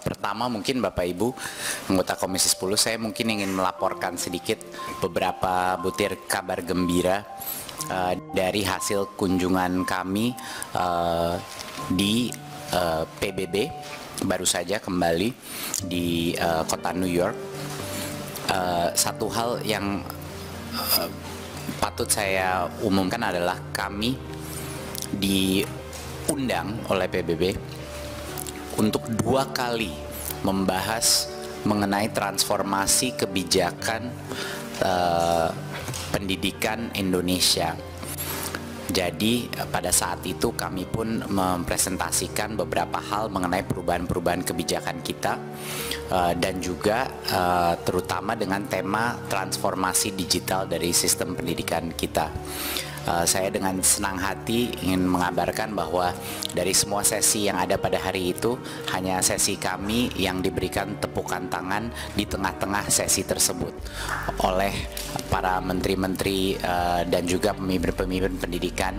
Pertama mungkin Bapak Ibu anggota Komisi 10, saya mungkin ingin melaporkan sedikit beberapa butir kabar gembira dari hasil kunjungan kami di PBB baru saja kembali di kota New York. Satu hal yang patut saya umumkan adalah kami diundang oleh PBB untuk 2 kali membahas mengenai transformasi kebijakan pendidikan Indonesia. Jadi pada saat itu kami pun mempresentasikan beberapa hal mengenai perubahan-perubahan kebijakan kita dan juga terutama dengan tema transformasi digital dari sistem pendidikan kita. Saya dengan senang hati ingin mengabarkan bahwa dari semua sesi yang ada pada hari itu, hanya sesi kami yang diberikan tepukan tangan di tengah-tengah sesi tersebut oleh para menteri-menteri dan juga pemimpin-pemimpin pendidikan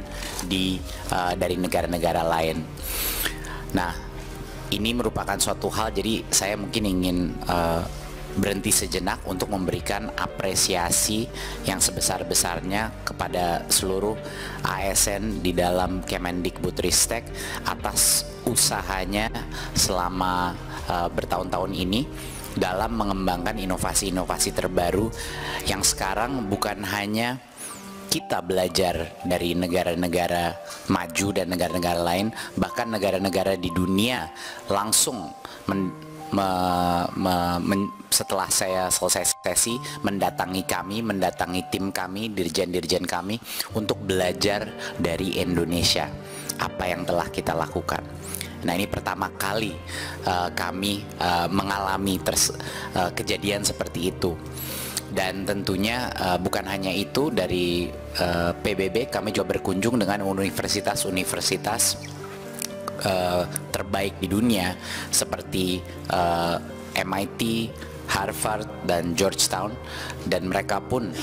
dari negara-negara lain. Nah, ini merupakan suatu hal, jadi saya mungkin ingin berhenti sejenak untuk memberikan apresiasi yang sebesar-besarnya kepada seluruh ASN di dalam Kemendikbudristek atas usahanya selama bertahun-tahun ini dalam mengembangkan inovasi-inovasi terbaru yang sekarang bukan hanya kita belajar dari negara-negara maju dan negara-negara lain, bahkan negara-negara di dunia langsung setelah saya selesai sesi mendatangi tim kami, dirjen-dirjen kami untuk belajar dari Indonesia apa yang telah kita lakukan. Nah, ini pertama kali kami mengalami kejadian seperti itu. Dan tentunya bukan hanya itu, dari PBB kami juga berkunjung dengan universitas-universitas terbaik di dunia seperti MIT, Harvard, dan Georgetown, dan mereka pun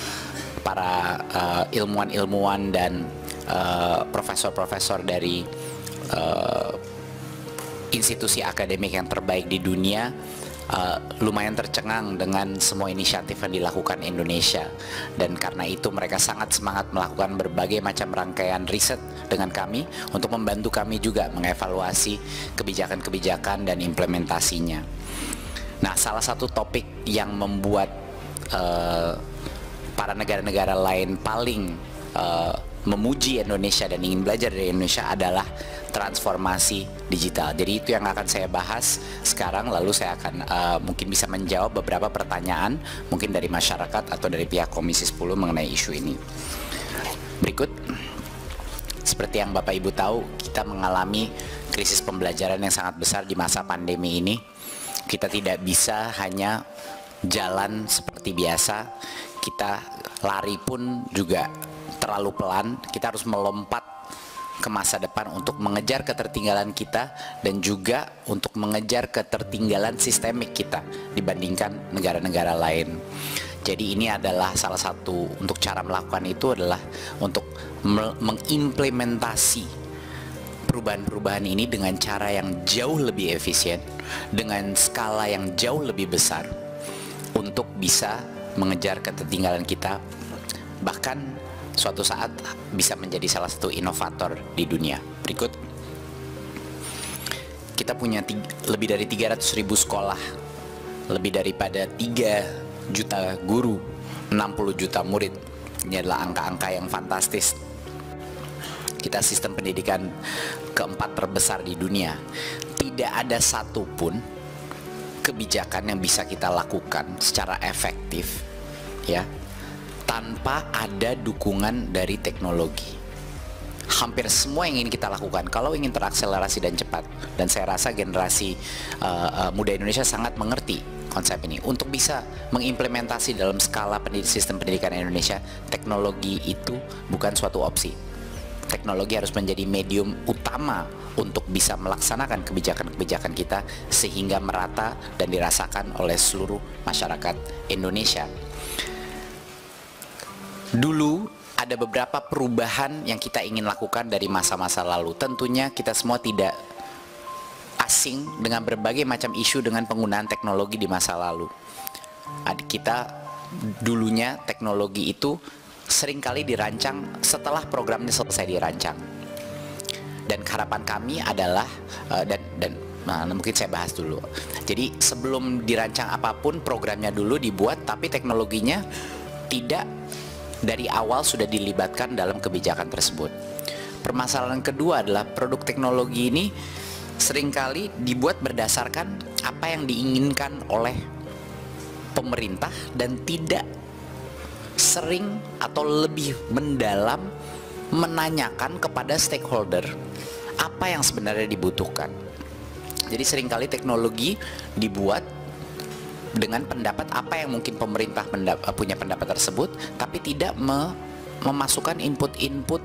para ilmuwan-ilmuwan dan profesor-profesor dari institusi akademik yang terbaik di dunia lumayan tercengang dengan semua inisiatif yang dilakukan Indonesia, dan karena itu mereka sangat semangat melakukan berbagai macam rangkaian riset dengan kami untuk membantu kami juga mengevaluasi kebijakan-kebijakan dan implementasinya. Nah, salah satu topik yang membuat para negara-negara lain paling memuji Indonesia dan ingin belajar dari Indonesia adalah transformasi digital. Jadi itu yang akan saya bahas sekarang, lalu saya akan mungkin bisa menjawab beberapa pertanyaan mungkin dari masyarakat atau dari pihak Komisi 10 mengenai isu ini. Berikut, seperti yang Bapak Ibu tahu, kita mengalami krisis pembelajaran yang sangat besar di masa pandemi ini. Kita tidak bisa hanya jalan seperti biasa, kita lari pun juga terlalu pelan. Kita harus melompat ke masa depan untuk mengejar ketertinggalan kita dan juga untuk mengejar ketertinggalan sistemik kita dibandingkan negara-negara lain. Jadi ini adalah salah satu untuk cara melakukan itu adalah untuk mengimplementasi perubahan-perubahan ini dengan cara yang jauh lebih efisien, dengan skala yang jauh lebih besar untuk bisa mengejar ketertinggalan kita, bahkan suatu saat bisa menjadi salah satu inovator di dunia. Berikut, kita punya lebih dari 300.000 sekolah, lebih daripada 3 juta guru, 60 juta murid. Ini adalah angka-angka yang fantastis. Kita sistem pendidikan keempat terbesar di dunia. Tidak ada satupun kebijakan yang bisa kita lakukan secara efektif, ya, tanpa ada dukungan dari teknologi. Hampir semua yang ingin kita lakukan, kalau ingin terakselerasi dan cepat, dan saya rasa generasi muda Indonesia sangat mengerti konsep ini, untuk bisa mengimplementasi dalam skala sistem pendidikan Indonesia, teknologi itu bukan suatu opsi. Teknologi harus menjadi medium utama untuk bisa melaksanakan kebijakan-kebijakan kita sehingga merata dan dirasakan oleh seluruh masyarakat Indonesia. Dulu ada beberapa perubahan yang kita ingin lakukan dari masa-masa lalu. Tentunya kita semua tidak asing dengan berbagai macam isu dengan penggunaan teknologi di masa lalu. Kita dulunya teknologi itu seringkali dirancang setelah programnya selesai dirancang. Dan harapan kami adalah mungkin saya bahas dulu. Jadi sebelum dirancang apapun, programnya dulu dibuat, tapi teknologinya tidak dari awal sudah dilibatkan dalam kebijakan tersebut. Permasalahan kedua adalah produk teknologi ini seringkali dibuat berdasarkan apa yang diinginkan oleh pemerintah dan tidak sering atau lebih mendalam menanyakan kepada stakeholder apa yang sebenarnya dibutuhkan. Jadi seringkali teknologi dibuat dengan pendapat apa yang mungkin pemerintah punya pendapat tersebut, tapi tidak memasukkan input-input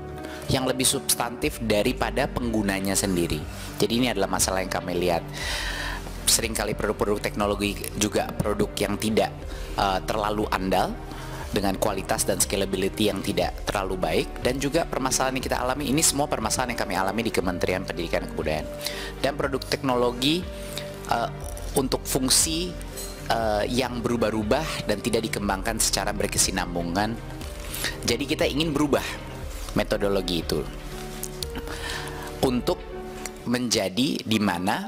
yang lebih substantif daripada penggunanya sendiri. Jadi ini adalah masalah yang kami lihat. Seringkali produk-produk teknologi juga produk yang tidak terlalu andal, dengan kualitas dan scalability yang tidak terlalu baik. Dan juga permasalahan yang kita alami, ini semua permasalahan yang kami alami di Kementerian Pendidikan dan Kebudayaan. Dan produk teknologi untuk fungsi yang berubah-ubah dan tidak dikembangkan secara berkesinambungan. Jadi kita ingin berubah metodologi itu untuk menjadi di mana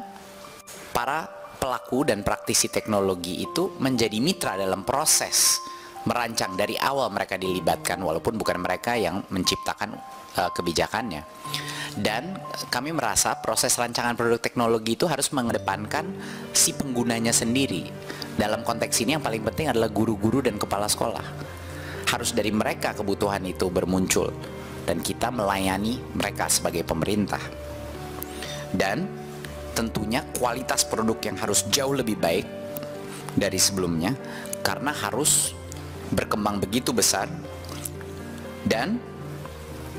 para pelaku dan praktisi teknologi itu menjadi mitra dalam proses merancang. Dari awal mereka dilibatkan walaupun bukan mereka yang menciptakan kebijakannya. Dan kami merasa proses rancangan produk teknologi itu harus mengedepankan si penggunanya sendiri. Dalam konteks ini yang paling penting adalah guru-guru dan kepala sekolah. Harus dari mereka kebutuhan itu bermuncul dan kita melayani mereka sebagai pemerintah. Dan tentunya kualitas produk yang harus jauh lebih baik dari sebelumnya karena harus berkembang begitu besar, dan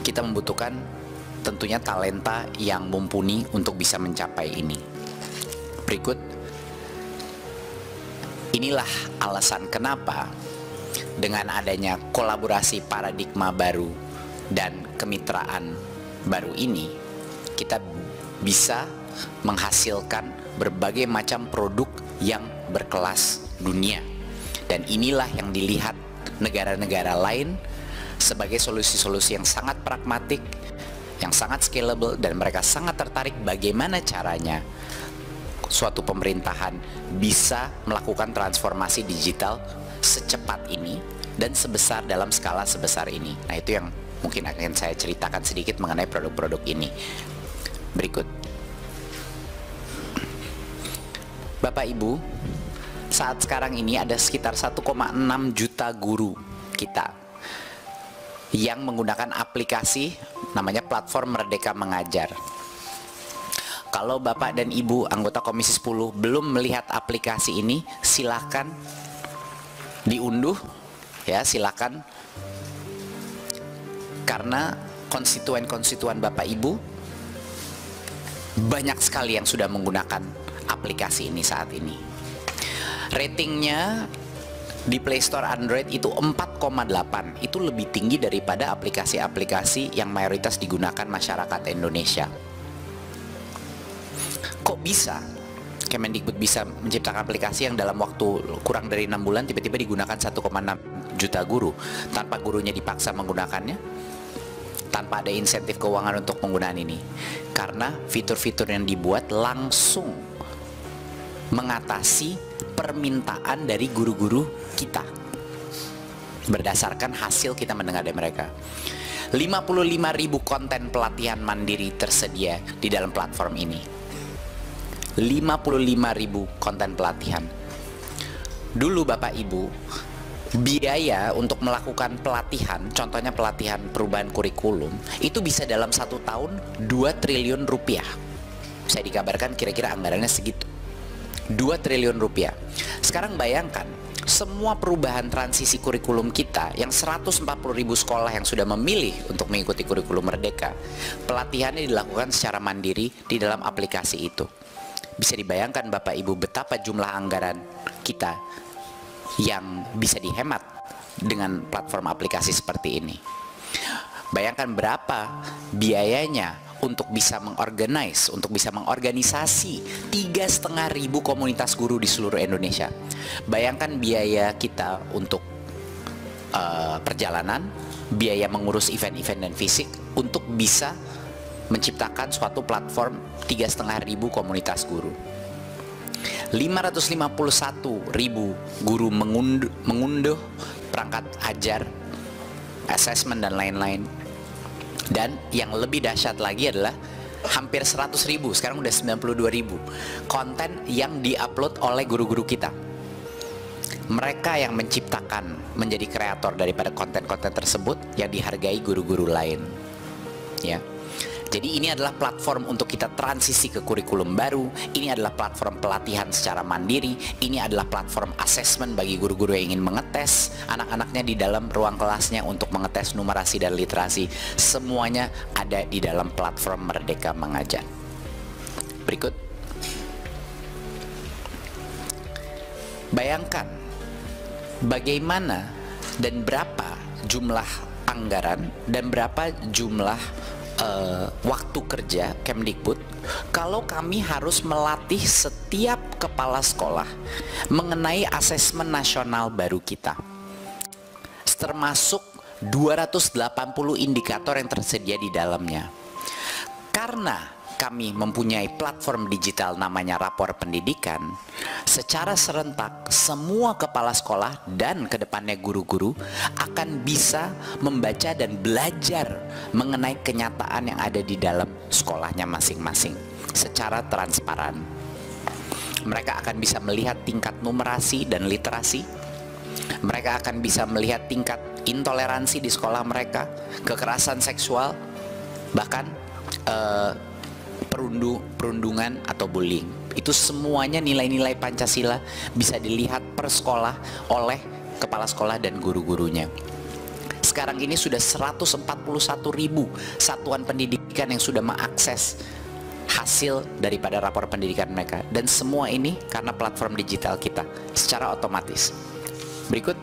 kita membutuhkan tentunya talenta yang mumpuni untuk bisa mencapai ini. Berikut, inilah alasan kenapa dengan adanya kolaborasi paradigma baru dan kemitraan baru ini, kita bisa menghasilkan berbagai macam produk yang berkelas dunia. Dan inilah yang dilihat negara-negara lain sebagai solusi-solusi yang sangat pragmatik, yang sangat scalable, dan mereka sangat tertarik bagaimana caranya suatu pemerintahan bisa melakukan transformasi digital secepat ini dan sebesar dalam skala sebesar ini. Nah, itu yang mungkin akan saya ceritakan sedikit mengenai produk-produk ini. Berikut. Bapak Ibu, saat sekarang ini ada sekitar 1,6 juta guru kita yang menggunakan aplikasi namanya platform Merdeka Mengajar. Kalau Bapak dan Ibu anggota Komisi 10 belum melihat aplikasi ini, silahkan diunduh ya, silahkan, karena konstituen-konstituen Bapak Ibu banyak sekali yang sudah menggunakan aplikasi ini saat ini. Ratingnya di Play Store Android itu 4,8. Itu lebih tinggi daripada aplikasi-aplikasi yang mayoritas digunakan masyarakat Indonesia. Kok bisa Kemendikbud bisa menciptakan aplikasi yang dalam waktu kurang dari 6 bulan tiba-tiba digunakan 1,6 juta guru tanpa gurunya dipaksa menggunakannya, tanpa ada insentif keuangan untuk penggunaan ini? Karena fitur-fitur yang dibuat langsung mengatasi permintaan dari guru-guru kita berdasarkan hasil kita mendengar dari mereka. 55.000 konten pelatihan mandiri tersedia di dalam platform ini. 55.000 konten pelatihan. Dulu Bapak Ibu, biaya untuk melakukan pelatihan, contohnya pelatihan perubahan kurikulum, itu bisa dalam 1 tahun 2 triliun rupiah. Saya dikabarkan kira-kira anggarannya segitu, 2 triliun rupiah. Sekarang bayangkan, semua perubahan transisi kurikulum kita yang 140.000 sekolah yang sudah memilih untuk mengikuti kurikulum Merdeka, pelatihannya dilakukan secara mandiri di dalam aplikasi itu. Bisa dibayangkan Bapak Ibu betapa jumlah anggaran kita yang bisa dihemat dengan platform aplikasi seperti ini. Bayangkan berapa biayanya untuk bisa mengorganisasi 3.500 komunitas guru di seluruh Indonesia. Bayangkan biaya kita untuk perjalanan, biaya mengurus event-event dan fisik untuk bisa menciptakan suatu platform 3.500 komunitas guru. 551.000 guru mengunduh perangkat ajar, assessment dan lain-lain. Dan yang lebih dahsyat lagi adalah hampir 100.000, sekarang udah 92.000 konten yang diupload oleh guru-guru kita. Mereka yang menciptakan, menjadi kreator daripada konten-konten tersebut yang dihargai guru-guru lain. Ya. Jadi ini adalah platform untuk kita transisi ke kurikulum baru. Ini adalah platform pelatihan secara mandiri. Ini adalah platform assessment bagi guru-guru yang ingin mengetes anak-anaknya di dalam ruang kelasnya untuk mengetes numerasi dan literasi. Semuanya ada di dalam platform Merdeka Mengajar. Berikut. Bayangkan bagaimana dan berapa jumlah anggaran dan berapa jumlah waktu kerja Kemdikbud kalau kami harus melatih setiap kepala sekolah mengenai asesmen nasional baru kita, termasuk 280 indikator yang tersedia di dalamnya. Karena kami mempunyai platform digital namanya Rapor Pendidikan, secara serentak semua kepala sekolah dan kedepannya guru-guru akan bisa membaca dan belajar mengenai kenyataan yang ada di dalam sekolahnya masing-masing secara transparan. Mereka akan bisa melihat tingkat numerasi dan literasi. Mereka akan bisa melihat tingkat intoleransi di sekolah mereka, kekerasan seksual, bahkan perundungan atau bullying. Itu semuanya nilai-nilai Pancasila bisa dilihat per sekolah oleh kepala sekolah dan guru-gurunya. Sekarang ini sudah 141.000 satuan pendidikan yang sudah mengakses hasil daripada rapor pendidikan mereka. Dan semua ini karena platform digital kita secara otomatis. Berikut.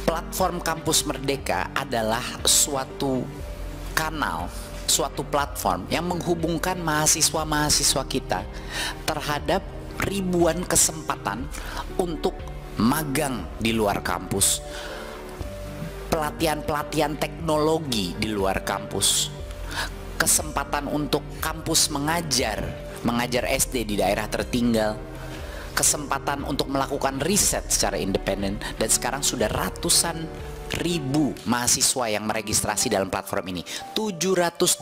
Platform Kampus Merdeka adalah suatu kanal, suatu platform yang menghubungkan mahasiswa-mahasiswa kita terhadap ribuan kesempatan untuk magang di luar kampus, pelatihan-pelatihan teknologi di luar kampus, kesempatan untuk kampus mengajar SD di daerah tertinggal, kesempatan untuk melakukan riset secara independen. Dan sekarang sudah ratusan ribu mahasiswa yang meregistrasi dalam platform ini, 724.000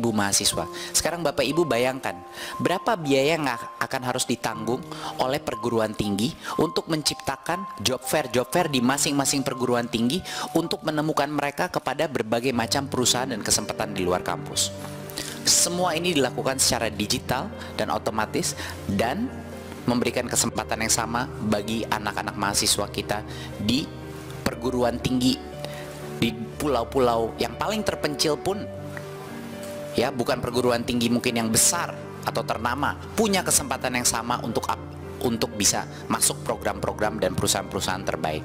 mahasiswa. Sekarang Bapak Ibu bayangkan berapa biaya yang akan harus ditanggung oleh perguruan tinggi untuk menciptakan job fair di masing-masing perguruan tinggi untuk menemukan mereka kepada berbagai macam perusahaan dan kesempatan di luar kampus. Semua ini dilakukan secara digital dan otomatis dan memberikan kesempatan yang sama bagi anak-anak mahasiswa kita di perguruan tinggi di pulau-pulau yang paling terpencil pun, ya, bukan perguruan tinggi mungkin yang besar atau ternama, punya kesempatan yang sama untuk bisa masuk program-program dan perusahaan-perusahaan terbaik.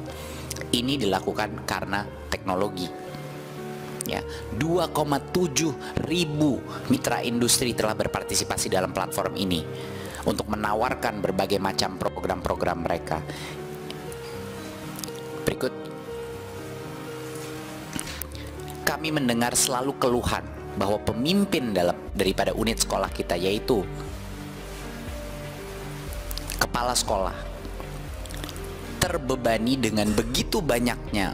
Ini dilakukan karena teknologi. Ya, 2,7 ribu mitra industri telah berpartisipasi dalam platform ini untuk menawarkan berbagai macam program-program mereka. Berikut. Kami mendengar selalu keluhan bahwa pemimpin daripada unit sekolah kita, yaitu kepala sekolah, terbebani dengan begitu banyaknya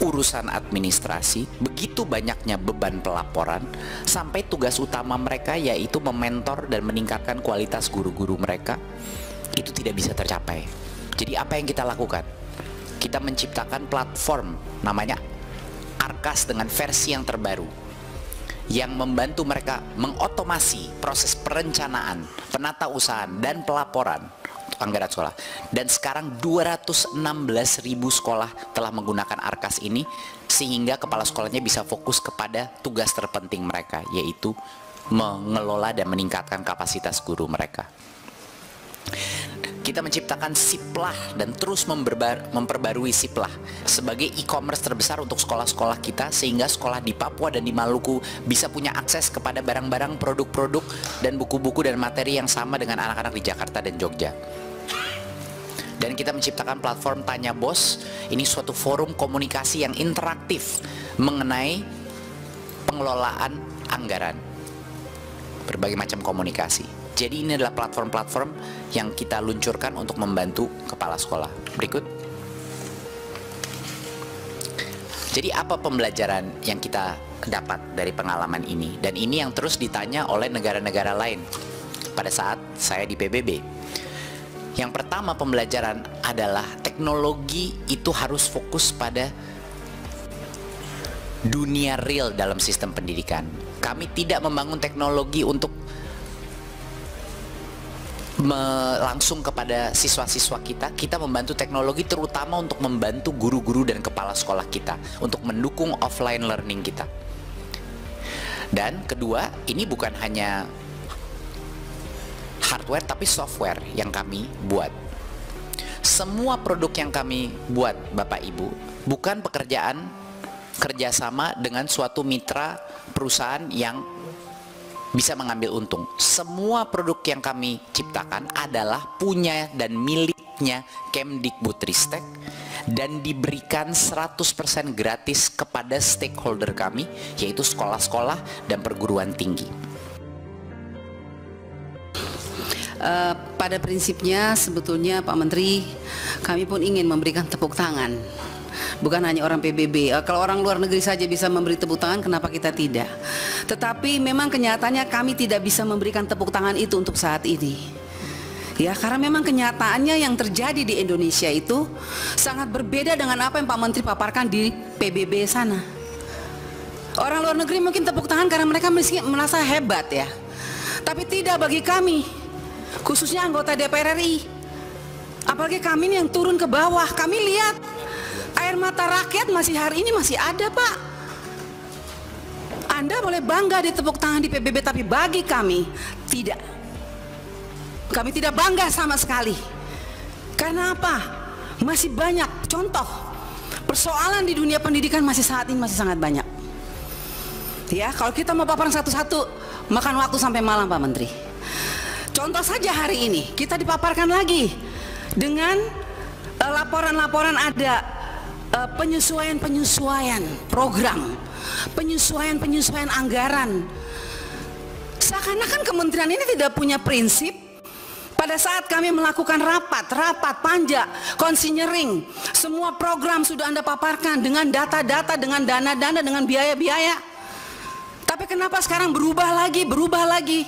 urusan administrasi, begitu banyaknya beban pelaporan, sampai tugas utama mereka yaitu mementor dan meningkatkan kualitas guru-guru mereka itu tidak bisa tercapai. Jadi apa yang kita lakukan? Kita menciptakan platform namanya Arkas dengan versi yang terbaru yang membantu mereka mengotomasi proses perencanaan, penatausahaan dan pelaporan anggaran sekolah. Dan sekarang 216.000 sekolah telah menggunakan Arkas ini, sehingga kepala sekolahnya bisa fokus kepada tugas terpenting mereka, yaitu mengelola dan meningkatkan kapasitas guru mereka. Kita menciptakan Siplah dan terus memperbarui Siplah sebagai e-commerce terbesar untuk sekolah-sekolah kita, sehingga sekolah di Papua dan di Maluku bisa punya akses kepada barang-barang, produk-produk, dan buku-buku dan materi yang sama dengan anak-anak di Jakarta dan Jogja. Dan kita menciptakan platform Tanya Bos. Ini suatu forum komunikasi yang interaktif mengenai pengelolaan anggaran, berbagai macam komunikasi. Jadi ini adalah platform-platform yang kita luncurkan untuk membantu kepala sekolah. Berikut. Jadi apa pembelajaran yang kita dapat dari pengalaman ini? Dan ini yang terus ditanya oleh negara-negara lain pada saat saya di PBB. Yang pertama pembelajaran adalah teknologi itu harus fokus pada dunia real dalam sistem pendidikan. Kami tidak membangun teknologi untuk langsung kepada siswa-siswa kita. Kita membantu teknologi terutama untuk membantu guru-guru dan kepala sekolah kita untuk mendukung offline learning kita. Dan kedua, ini bukan hanya hardware tapi software yang kami buat. Semua produk yang kami buat, Bapak Ibu, bukan pekerjaan kerjasama dengan suatu mitra perusahaan yang bisa mengambil untung. Semua produk yang kami ciptakan adalah punya dan miliknya Kemdikbudristek dan diberikan 100% gratis kepada stakeholder kami, yaitu sekolah-sekolah dan perguruan tinggi. Pada prinsipnya sebetulnya Pak Menteri, kami pun ingin memberikan tepuk tangan. Bukan hanya orang PBB, kalau orang luar negeri saja bisa memberi tepuk tangan, kenapa kita tidak? Tetapi memang kenyataannya kami tidak bisa memberikan tepuk tangan itu untuk saat ini. Ya, karena memang kenyataannya yang terjadi di Indonesia itu sangat berbeda dengan apa yang Pak Menteri paparkan di PBB sana. Orang luar negeri mungkin tepuk tangan karena mereka merasa hebat ya. Tapi tidak bagi kami, khususnya anggota DPR RI. Apalagi kami ini yang turun ke bawah, kami lihat air mata rakyat masih hari ini masih ada, Pak. Anda boleh bangga ditepuk tangan di PBB, tapi bagi kami tidak. Kami tidak bangga sama sekali. Karena apa? Masih banyak contoh persoalan di dunia pendidikan masih saat ini masih sangat banyak. Ya, kalau kita mau paparan satu-satu makan waktu sampai malam, Pak Menteri. Contoh saja hari ini kita dipaparkan lagi dengan laporan-laporan ada penyesuaian program, penyesuaian anggaran. Seakan-akan kementerian ini tidak punya prinsip. Pada saat kami melakukan rapat panja, konsinyering, semua program sudah Anda paparkan dengan data-data, dengan dana-dana, dengan biaya-biaya. Tapi kenapa sekarang berubah lagi?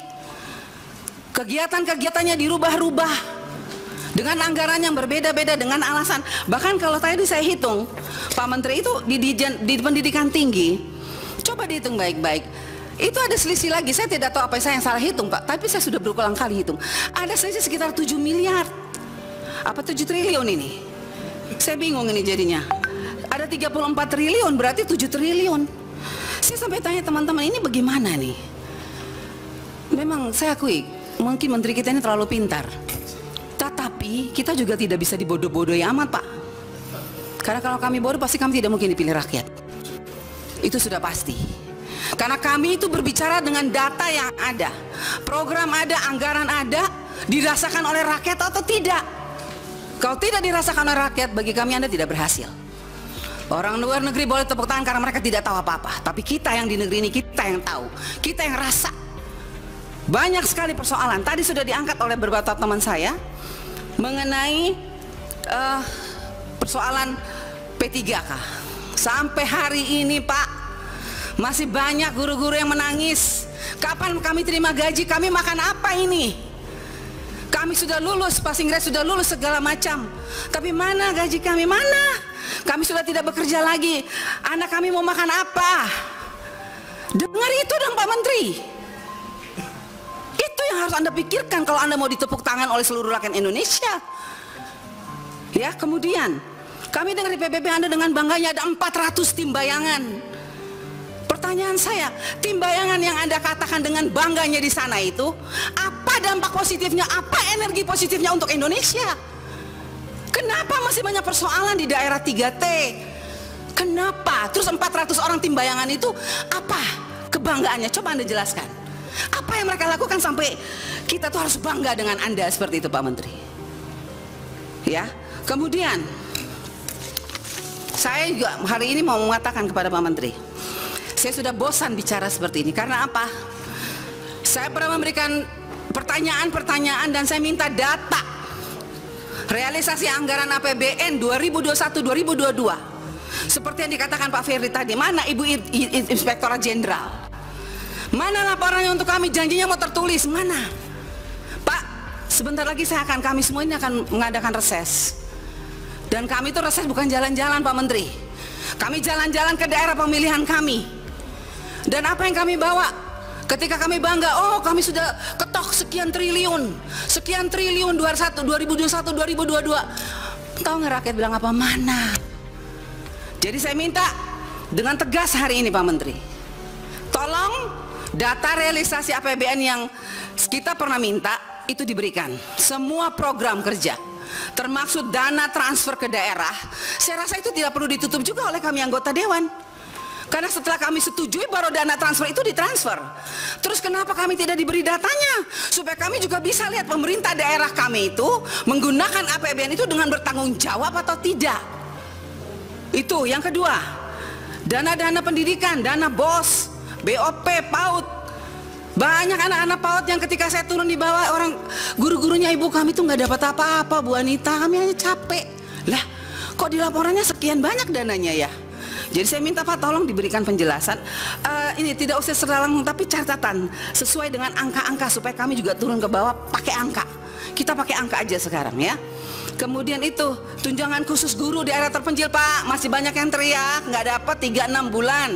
Kegiatan-kegiatannya dirubah-rubah dengan anggaran yang berbeda-beda, dengan alasan. Bahkan kalau tadi saya hitung, Pak Menteri itu di pendidikan tinggi, coba dihitung baik-baik, itu ada selisih lagi. Saya tidak tahu apa saya yang salah hitung, Pak, tapi saya sudah berulang kali hitung. Ada selisih sekitar 7 miliar. Apa 7 triliun ini? Saya bingung ini jadinya. Ada 34 triliun, berarti 7 triliun. Saya sampai tanya teman-teman, ini bagaimana nih? Memang saya akui, mungkin menteri kita ini terlalu pintar. Tetapi kita juga tidak bisa dibodoh-bodohi amat, Pak. Karena kalau kami bodoh pasti kami tidak mungkin dipilih rakyat. Itu sudah pasti. Karena kami itu berbicara dengan data yang ada. Program ada, anggaran ada, dirasakan oleh rakyat atau tidak. Kalau tidak dirasakan oleh rakyat, bagi kami Anda tidak berhasil. Orang luar negeri boleh tepuk tangan karena mereka tidak tahu apa-apa. Tapi kita yang di negeri ini, kita yang tahu, kita yang rasa. Banyak sekali persoalan. Tadi sudah diangkat oleh beberapa teman saya mengenai persoalan P3K. Sampai hari ini, Pak, masih banyak guru-guru yang menangis. Kapan kami terima gaji? Kami makan apa ini? Kami sudah lulus, passing grade sudah lulus segala macam. Tapi mana gaji kami? Mana? Kami sudah tidak bekerja lagi. Anak kami mau makan apa? Dengar itu dong, Pak Menteri. Itu yang harus Anda pikirkan kalau Anda mau ditepuk tangan oleh seluruh rakyat Indonesia. Ya, kemudian kami dengar di PBB Anda dengan bangganya ada 400 tim bayangan. Pertanyaan saya, tim bayangan yang Anda katakan dengan bangganya di sana itu, apa Apa dampak positifnya? Apa energi positifnya untuk Indonesia? Kenapa masih banyak persoalan di daerah 3T? Kenapa? Terus 400 orang tim bayangan itu apa kebanggaannya? Coba Anda jelaskan. Apa yang mereka lakukan sampai kita tuh harus bangga dengan Anda seperti itu, Pak Menteri? Ya, kemudian saya juga hari ini mau mengatakan kepada Pak Menteri, saya sudah bosan bicara seperti ini. Karena apa? Saya pernah memberikan pertanyaan-pertanyaan dan saya minta data realisasi anggaran APBN 2021-2022 seperti yang dikatakan Pak Ferry tadi. Mana Ibu Inspektorat Jenderal? Mana laporannya untuk kami? Janjinya mau tertulis. Mana? Pak, sebentar lagi kami semua ini akan mengadakan reses. Dan kami itu reses bukan jalan-jalan, Pak Menteri. Kami jalan-jalan ke daerah pemilihan kami. Dan apa yang kami bawa? Ketika kami bangga, oh kami sudah ketok sekian triliun 2021, 2022. Tahu nggak rakyat bilang apa? Mana? Jadi saya minta dengan tegas hari ini Pak Menteri, tolong data realisasi APBN yang kita pernah minta itu diberikan. Semua program kerja, termasuk dana transfer ke daerah, saya rasa itu tidak perlu ditutup juga oleh kami anggota Dewan. Karena setelah kami setujui baru dana transfer itu ditransfer. Terus kenapa kami tidak diberi datanya? Supaya kami juga bisa lihat pemerintah daerah kami itu menggunakan APBN itu dengan bertanggung jawab atau tidak. Itu yang kedua. Dana-dana pendidikan, dana BOS, BOP, PAUD. Banyak anak-anak PAUD yang ketika saya turun di bawah, orang guru-gurunya, ibu kami tuh nggak dapat apa-apa Bu Anita, kami hanya capek. Lah, kok di laporannya sekian banyak dananya ya? Jadi saya minta Pak tolong diberikan penjelasan. Ini tidak usah seralang tapi catatan sesuai dengan angka-angka supaya kami juga turun ke bawah pakai angka. Kita pakai angka aja sekarang ya. Kemudian itu tunjangan khusus guru di daerah terpencil Pak, masih banyak yang teriak nggak dapat 3-6 bulan.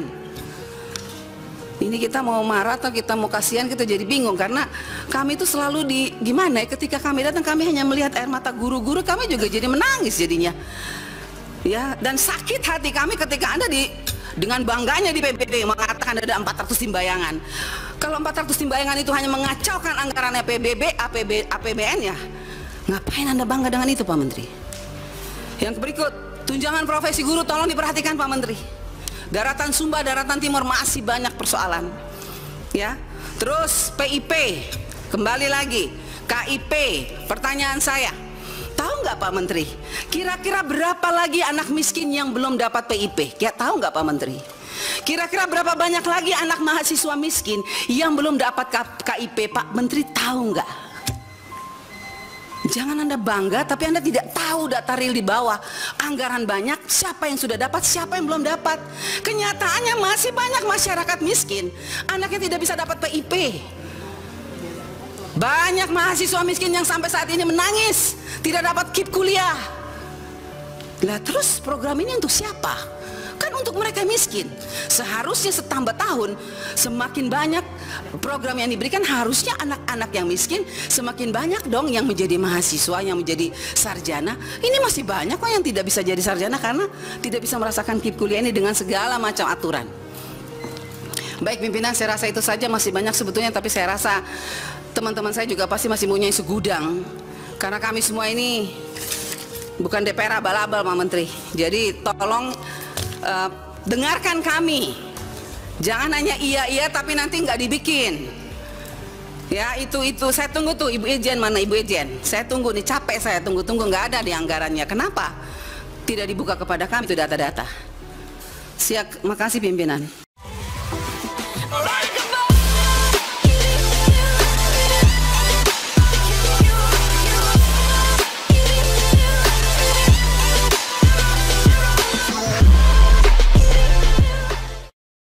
Ini kita mau marah atau kita mau kasihan, kita jadi bingung karena kami itu selalu gimana ya, ketika kami datang kami hanya melihat air mata guru-guru, kami juga jadi menangis jadinya. Ya, dan sakit hati kami ketika Anda dengan bangganya di PBB mengatakan ada 400 tim bayangan. Kalau 400 tim bayangan itu hanya mengacaukan anggaran APBN ya, ngapain Anda bangga dengan itu Pak Menteri? Yang berikut, tunjangan profesi guru tolong diperhatikan Pak Menteri. Daratan Sumba, daratan Timur masih banyak persoalan. Ya, terus PIP, kembali lagi KIP, pertanyaan saya. Tahu nggak Pak Menteri, kira-kira berapa lagi anak miskin yang belum dapat PIP? Ya tahu nggak Pak Menteri? Kira-kira berapa banyak lagi anak mahasiswa miskin yang belum dapat KIP? Pak Menteri tahu nggak? Jangan Anda bangga tapi Anda tidak tahu data real di bawah. Anggaran banyak, siapa yang sudah dapat, siapa yang belum dapat. Kenyataannya masih banyak masyarakat miskin, anaknya tidak bisa dapat PIP. Banyak mahasiswa miskin yang sampai saat ini menangis tidak dapat KIP kuliah. Lah terus program ini untuk siapa? Kan untuk mereka miskin. Seharusnya setambah tahun semakin banyak program yang diberikan, harusnya anak-anak yang miskin semakin banyak dong yang menjadi mahasiswa, yang menjadi sarjana. Ini masih banyak kok yang tidak bisa jadi sarjana karena tidak bisa merasakan KIP kuliah ini dengan segala macam aturan. Baik pimpinan, saya rasa itu saja, masih banyak sebetulnya tapi saya rasa teman-teman saya juga pasti masih punya segudang. Karena kami semua ini bukan DPR abal-abal Pak Menteri. Jadi tolong dengarkan kami. Jangan hanya iya tapi nanti nggak dibikin. Ya itu saya tunggu tuh Ibu Ijen, mana Ibu Ijen? Saya tunggu nih, capek saya tunggu nggak ada di anggarannya. Kenapa? Tidak dibuka kepada kami itu data-data. Siap, makasih pimpinan.